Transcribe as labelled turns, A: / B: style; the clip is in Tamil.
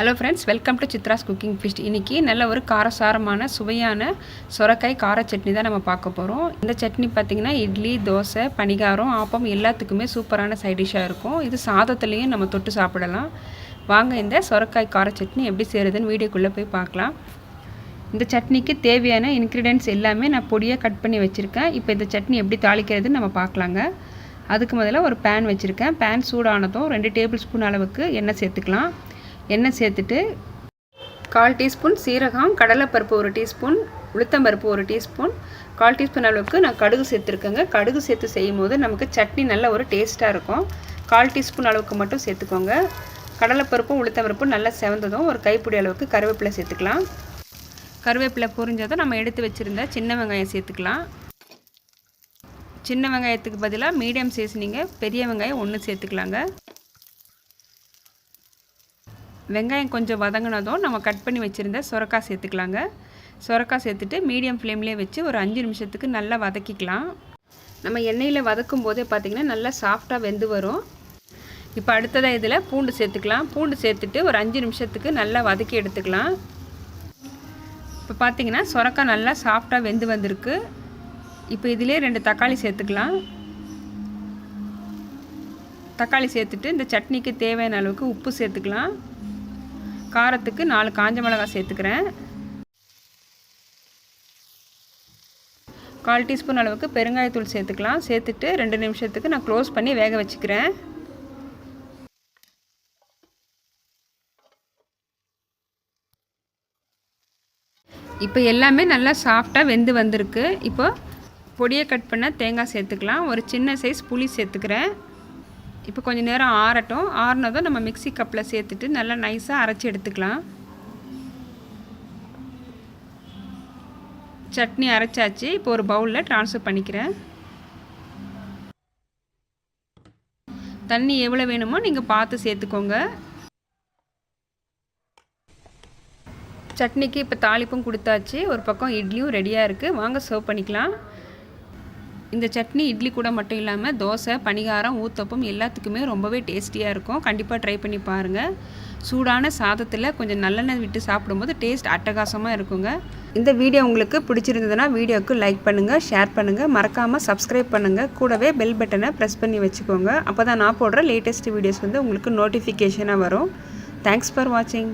A: Hello friends, welcome to Chitra's cooking feast. இன்றைக்கி நல்ல ஒரு காரசாரமான சுவையான சொரக்காய் கார சட்னி தான் நம்ம பார்க்க போகிறோம். இந்த சட்னி பார்த்திங்கன்னா இட்லி, தோசை, பணிகாரம், ஆப்பம் எல்லாத்துக்குமே சூப்பரான சைட் டிஷ்ஷாக இருக்கும். இது சாதத்துலேயும் நம்ம தொட்டு சாப்பிடலாம். வாங்க இந்த சொரக்காய் கார சட்னி எப்படி செய்கிறதுன்னு வீடியோக்குள்ளே போய் பார்க்கலாம். இந்த சட்னிக்கு தேவையான இன்க்ரீடியன்ட்ஸ் எல்லாமே நான் பொடியாக கட் பண்ணி வச்சுருக்கேன். இப்போ இந்த சட்னி எப்படி தாளிக்கிறதுன்னு நம்ம பார்க்கலாங்க. அதுக்கு முதல்ல ஒரு பேன் வச்சுருக்கேன். பேன் சூடானதும் 2 டேபிள் ஸ்பூன் அளவுக்கு எண்ணெய் சேர்த்துக்கலாம். எண்ணெய் சேர்த்துட்டு 1/4 டீஸ்பூன் சீரகம், கடலைப்பருப்பு 1 டீஸ்பூன், உளுத்தம்பருப்பு 1 டீஸ்பூன், 1/4 டீஸ்பூன் அளவுக்கு நான் கடுகு சேர்த்துருக்கேங்க. கடுகு சேர்த்து செய்யும் போது நமக்கு சட்னி நல்ல ஒரு டேஸ்ட்டாக இருக்கும். 1/4 டீஸ்பூன் அளவுக்கு மட்டும் சேர்த்துக்கோங்க. கடலைப்பருப்பும் உளுத்தம்பருப்பும் நல்லா செவந்ததும் ஒரு கைப்பிடி அளவுக்கு கருவேப்பிலை சேர்த்துக்கலாம். கருவேப்பிலை பொரிஞ்சதும் நம்ம எடுத்து வச்சுருந்த சின்ன வெங்காயம் சேர்த்துக்கலாம். சின்ன வெங்காயத்துக்கு பதிலாக மீடியம் சைஸ் நீங்கள் பெரிய வெங்காயம் 1 சேர்த்துக்கலாங்க. வெங்காயம் கொஞ்சம் வதங்கினதும் நம்ம கட் பண்ணி வச்சுருந்த சொரக்காய் சேர்த்துக்கலாங்க. சொரக்காய் சேர்த்துட்டு மீடியம் ஃப்ளேம்லேயே வச்சு ஒரு 5 நிமிஷத்துக்கு நல்லா வதக்கிக்கலாம். நம்ம எண்ணெயில் வதக்கும் போதே பார்த்திங்கன்னா நல்லா சாஃப்டாக வெந்து வரும். இப்போ அடுத்ததாக இதில் பூண்டு சேர்த்துக்கலாம். பூண்டு சேர்த்துட்டு ஒரு 5 நிமிஷத்துக்கு நல்லா வதக்கி எடுத்துக்கலாம். இப்போ பார்த்திங்கன்னா சொரக்காய் நல்லா சாஃப்டாக வெந்து வந்திருக்கு. இப்போ இதிலே 2 தக்காளி சேர்த்துக்கலாம். தக்காளி சேர்த்துட்டு இந்த சட்னிக்கு தேவையான அளவுக்கு உப்பு சேர்த்துக்கலாம். காரத்துக்கு 4 காஞ்ச மிளகாய் சேர்த்துக்கிறேன். 1/4 டீஸ்பூன் அளவுக்கு பெருங்காயத்தூள் சேர்த்துக்கலாம். சேர்த்துட்டு 2 நிமிஷத்துக்கு நான் க்ளோஸ் பண்ணி வேக வச்சுக்கிறேன். இப்போ எல்லாமே நல்லா சாஃப்டாக வெந்து வந்திருக்கு. இப்போ பொடியை கட் பண்ண தேங்காய் சேர்த்துக்கலாம். ஒரு சின்ன சைஸ் புளி சேர்த்துக்கிறேன். இப்போ கொஞ்சம் நேரம் ஆறட்டும். ஆறுனதும் நம்ம மிக்ஸி கப்பில் சேர்த்துட்டு நல்லா நைஸாக அரைச்சி எடுத்துக்கலாம். சட்னி அரைச்சாச்சு. இப்போ ஒரு பவுலில் ட்ரான்ஸ்ஃபர் பண்ணிக்கிறேன். தண்ணி எவ்வளோ வேணுமோ நீங்கள் பார்த்து சேர்த்துக்கோங்க. சட்னிக்கு இப்போ தாளிப்பும் கொடுத்தாச்சு. ஒரு பக்கம் இட்லியும் ரெடியாக இருக்குது. வாங்க சர்வ் பண்ணிக்கலாம். இந்த சட்னி இட்லி கூட மட்டும் இல்லாமல் தோசை, பணிகாரம், ஊத்தப்பம் எல்லாத்துக்குமே ரொம்பவே டேஸ்டியாக இருக்கும். கண்டிப்பாக ட்ரை பண்ணி பாருங்கள். சூடான சாதத்தில் கொஞ்சம் நல்லெண்ணெய் விட்டு சாப்பிடும்போது டேஸ்ட் அட்டகாசமாக இருக்குங்க. இந்த வீடியோ உங்களுக்கு பிடிச்சிருந்ததுன்னா வீடியோவுக்கு லைக் பண்ணுங்கள், ஷேர் பண்ணுங்கள், மறக்காமல் சப்ஸ்கிரைப் பண்ணுங்கள். கூடவே பெல் பட்டனை ப்ரெஸ் பண்ணி வச்சுக்கோங்க. அப்போ தான் நான் போடுற லேட்டஸ்ட் வீடியோஸ் உங்களுக்கு நோட்டிஃபிகேஷனாக வரும். தேங்க்ஸ் ஃபார் வாட்சிங்.